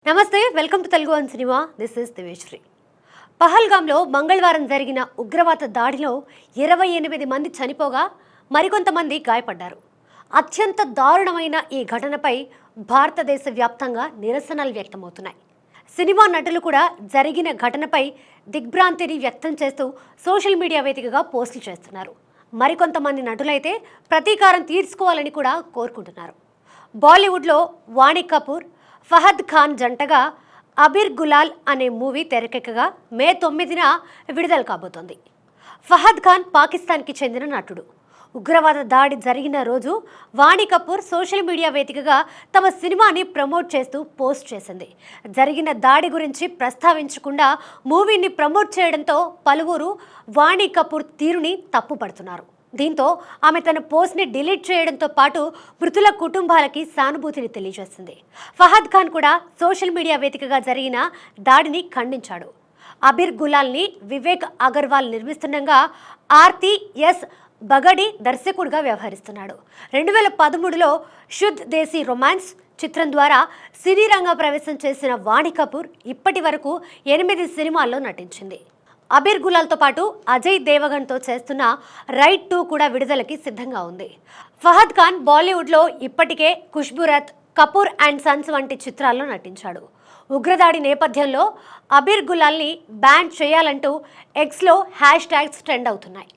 నమస్తే, welcome to Telugu one cinema. This is Diveshri. పహల్గామ్లో మంగళవారం జరిగిన ఉగ్రవాద దాడిలో 28 మంది చనిపోగా మరికొంతమంది గాయపడ్డారు. అత్యంత దారుణమైన ఈ ఘటనపై భారతదేశ వ్యాప్తంగా నిరసనలు వ్యక్తమవుతున్నాయి. సినిమా నటులు కూడా జరిగిన ఘటనపై దిగ్భ్రాంతిని వ్యక్తం చేస్తూ సోషల్ మీడియా వేదికగా పోస్టులు చేస్తున్నారు. మరికొంతమంది నటులైతే ప్రతీకారం తీర్చుకోవాలని కూడా కోరుకుంటున్నారు. బాలీవుడ్లో వాణి కపూర్, ఫహద్ ఖాన్ జంటగా అబిర్ గులాల్ అనే మూవీ తెరకెక్కగా మే 9న విడుదల కాబోతోంది. ఫహద్ ఖాన్ పాకిస్తాన్కి చెందిన నటుడు. ఉగ్రవాద దాడి జరిగిన రోజు వాణి కపూర్ సోషల్ మీడియా వేదికగా తమ సినిమాని ప్రమోట్ చేస్తూ పోస్ట్ చేసింది. జరిగిన దాడి గురించి ప్రస్తావించకుండా మూవీని ప్రమోట్ చేయడంతో పలువురు వాణి కపూర్ తీరుని తప్పుపడుతున్నారు. దీంతో ఆమె తన పోస్ట్ని డిలీట్ చేయడంతో పాటు మృతుల కుటుంబాలకి సానుభూతిని తెలియజేసింది. ఫహద్ ఖాన్ కూడా సోషల్ మీడియా వేదికగా జరిగిన దాడిని ఖండించాడు. అబిర్ గులాల్ని వివేక్ అగర్వాల్ నిర్మిస్తుండగా ఆర్తి ఎస్ బగడి దర్శకుడిగా వ్యవహరిస్తున్నాడు. 2013లో శుద్ధ్ దేశీ రొమాన్స్ చిత్రం ద్వారా సినీ రంగ ప్రవేశం చేసిన వాణి కపూర్ ఇప్పటి వరకు 8 సినిమాల్లో నటించింది. అబిర్ గులాల్తో పాటు అజయ్ దేవగన్తో చేస్తున్న రైడ్ 2 కూడా విడుదలకి సిద్ధంగా ఉంది. ఫహద్ ఖాన్ బాలీవుడ్లో ఇప్పటికే ఖుష్బూరత్, కపూర్ అండ్ సన్స్ వంటి చిత్రాల్లో నటించాడు. ఉగ్రదాడి నేపథ్యంలో అబిర్ గులాల్ని బ్యాన్ చేయాలంటూ ఎక్స్లో హ్యాష్ ట్యాగ్స్ ట్రెండ్ అవుతున్నాయి.